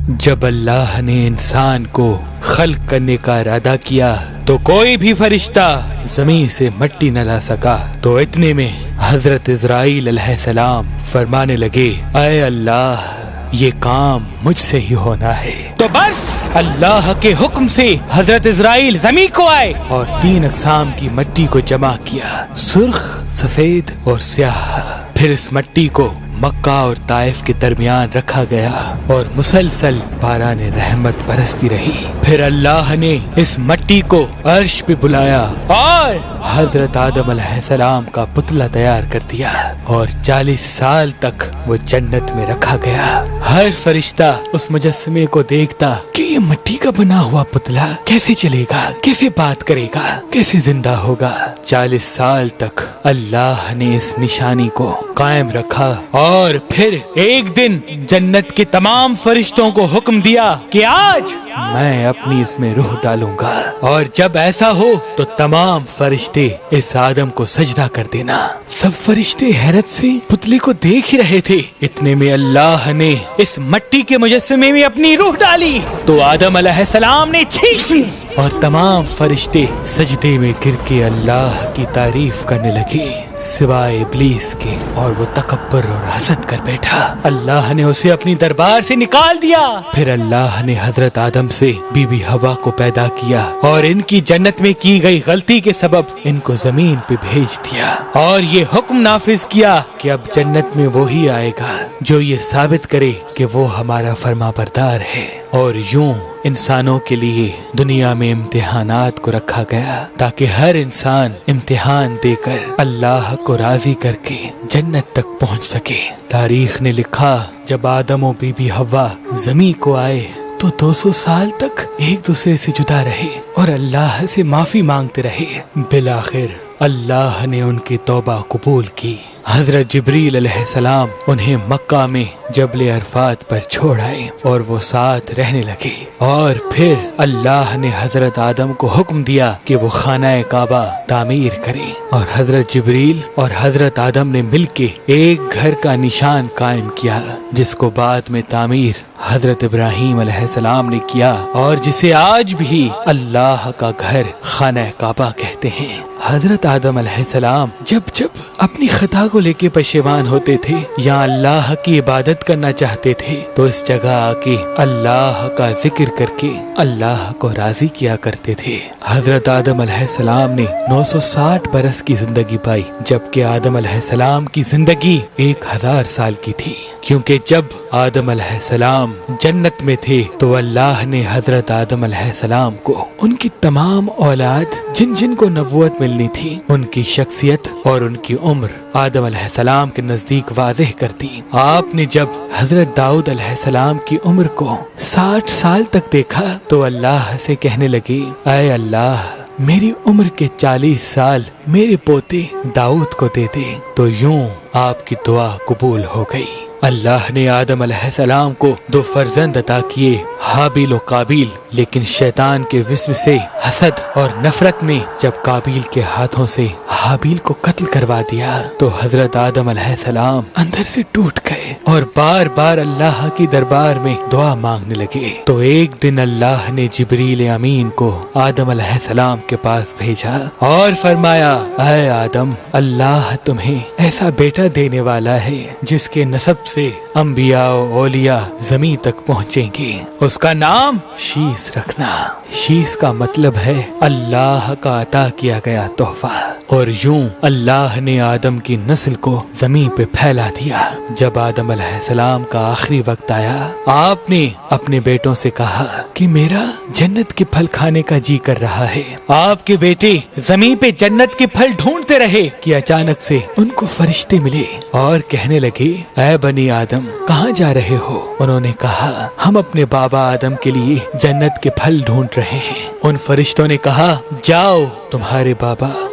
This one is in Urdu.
جب اللہ نے انسان کو خلق کرنے کا ارادہ کیا تو کوئی بھی فرشتہ زمین سے مٹی نہ لا سکا۔ تو اتنے میں حضرت عزرائیل علیہ السلام فرمانے لگے، اے اللہ یہ کام مجھ سے ہی ہونا ہے۔ تو بس اللہ کے حکم سے حضرت عزرائیل زمین کو آئے اور 3 اقسام کی مٹی کو جمع کیا، سرخ، سفید اور سیاہ۔ پھر اس مٹی کو مکہ اور طائف کے درمیان رکھا گیا اور مسلسل باران رحمت برستی رہی۔ پھر اللہ نے اس مٹی کو عرش پہ بلایا اور حضرت آدم علیہ السلام کا پتلا تیار کر دیا اور 40 سال تک وہ جنت میں رکھا گیا۔ ہر فرشتہ اس مجسمے کو دیکھتا کہ یہ مٹی کا بنا ہوا پتلا کیسے چلے گا، کیسے بات کرے گا، کیسے زندہ ہوگا۔ 40 سال تک اللہ نے اس نشانی کو قائم رکھا اور پھر ایک دن جنت کے تمام فرشتوں کو حکم دیا کہ آج میں اپنی اس میں روح ڈالوں گا، اور جب ایسا ہو تو تمام فرشتے اس آدم کو سجدہ کر دینا۔ سب فرشتے حیرت سے پتلے کو دیکھ ہی رہے تھے، اتنے میں اللہ نے اس مٹی کے مجسمے میں اپنی روح ڈالی تو آدم علیہ السلام نے چھینک لی اور تمام فرشتے سجدے میں گر کے اللہ کی تعریف کرنے لگے سوائے ابلیس کے، اور وہ تکبر اور حسد کر بیٹھا۔ اللہ نے اسے اپنی دربار سے نکال دیا۔ پھر اللہ نے حضرت آدم سے بی بی حوا کو پیدا کیا اور ان کی جنت میں کی گئی غلطی کے سبب ان کو زمین پہ بھیج دیا، اور یہ حکم نافذ کیا کہ اب جنت میں وہی آئے گا جو یہ ثابت کرے کہ وہ ہمارا فرما بردار ہے۔ اور یوں انسانوں کے لیے دنیا میں امتحانات کو رکھا گیا تاکہ ہر انسان امتحان دے کر اللہ کو راضی کر کے جنت تک پہنچ سکے۔ تاریخ نے لکھا جب آدم و بی بی حوا زمین کو آئے تو 200 سال تک ایک دوسرے سے جدا رہے اور اللہ سے معافی مانگتے رہے۔ بالآخر اللہ نے ان کی توبہ قبول کی۔ حضرت جبریل علیہ السلام انہیں مکہ میں جبل عرفات پر چھوڑ آئے اور وہ ساتھ رہنے لگے، اور پھر اللہ نے حضرت آدم کو حکم دیا کہ وہ خانہ کعبہ تعمیر کریں، اور حضرت جبریل اور حضرت آدم نے مل کے ایک گھر کا نشان قائم کیا جس کو بعد میں تعمیر حضرت ابراہیم علیہ السلام نے کیا، اور جسے آج بھی اللہ کا گھر خانہ کعبہ کہتے ہیں۔ حضرت آدم علیہ السلام جب اپنی خطا کو لے کے پشیمان ہوتے تھے یا اللہ کی عبادت کرنا چاہتے تھے تو اس جگہ آ کے اللہ کا ذکر کر کے اللہ کو راضی کیا کرتے تھے۔ حضرت آدم علیہ السلام نے 960 برس کی زندگی پائی، جبکہ آدم علیہ السلام کی زندگی 1000 سال کی تھی، کیونکہ جب آدم علیہ السلام جنت میں تھے تو اللہ نے حضرت آدم علیہ السلام کو ان کی تمام اولاد جن جن کو نبوت ملنی تھی ان کی شخصیت اور ان کی عمر آدم علیہ السلام کے نزدیک واضح کر دی۔ آپ نے جب حضرت داؤد علیہ السلام کی عمر کو 60 سال تک دیکھا تو اللہ سے کہنے لگے، اے اللہ میری عمر کے 40 سال میرے پوتے داؤد کو دے دے۔ تو یوں آپ کی دعا قبول ہو گئی۔ اللہ نے آدم علیہ السلام کو 2 فرزند عطا کیے، حابیل و قابیل، لیکن شیطان کے وسوسے، حسد اور نفرت نے جب قابیل کے ہاتھوں سے حابیل کو قتل کروا دیا تو حضرت آدم علیہ السلام اندر سے ٹوٹ گئے اور بار بار اللہ کی دربار میں دعا مانگنے لگے۔ تو ایک دن اللہ نے جبریل امین کو آدم علیہ السلام کے پاس بھیجا اور فرمایا، اے آدم اللہ تمہیں ایسا بیٹا دینے والا ہے جس کے نسب سے انبیاء و اولیاء زمین تک پہنچیں گے، اس کا نام شیس رکھنا۔ شیس کا مطلب ہے اللہ کا عطا کیا گیا تحفہ۔ اور یوں اللہ نے آدم کی نسل کو زمین پہ پھیلا دیا۔ جب آدم علیہ السلام کا آخری وقت آیا آپ نے اپنے بیٹوں سے کہا کہ میرا جنت کے پھل کھانے کا جی کر رہا ہے۔ آپ کے بیٹے زمین پہ جنت کے پھل ڈھونڈتے رہے کہ اچانک سے ان کو فرشتے ملے اور کہنے لگے، اے بنی آدم کہاں جا رہے ہو؟ انہوں نے کہا، ہم اپنے بابا آدم کے لیے جنت کے پھل ڈھونڈ رہے ہیں۔ ان فرشتوں نے کہا، جاؤ تمہارے بابا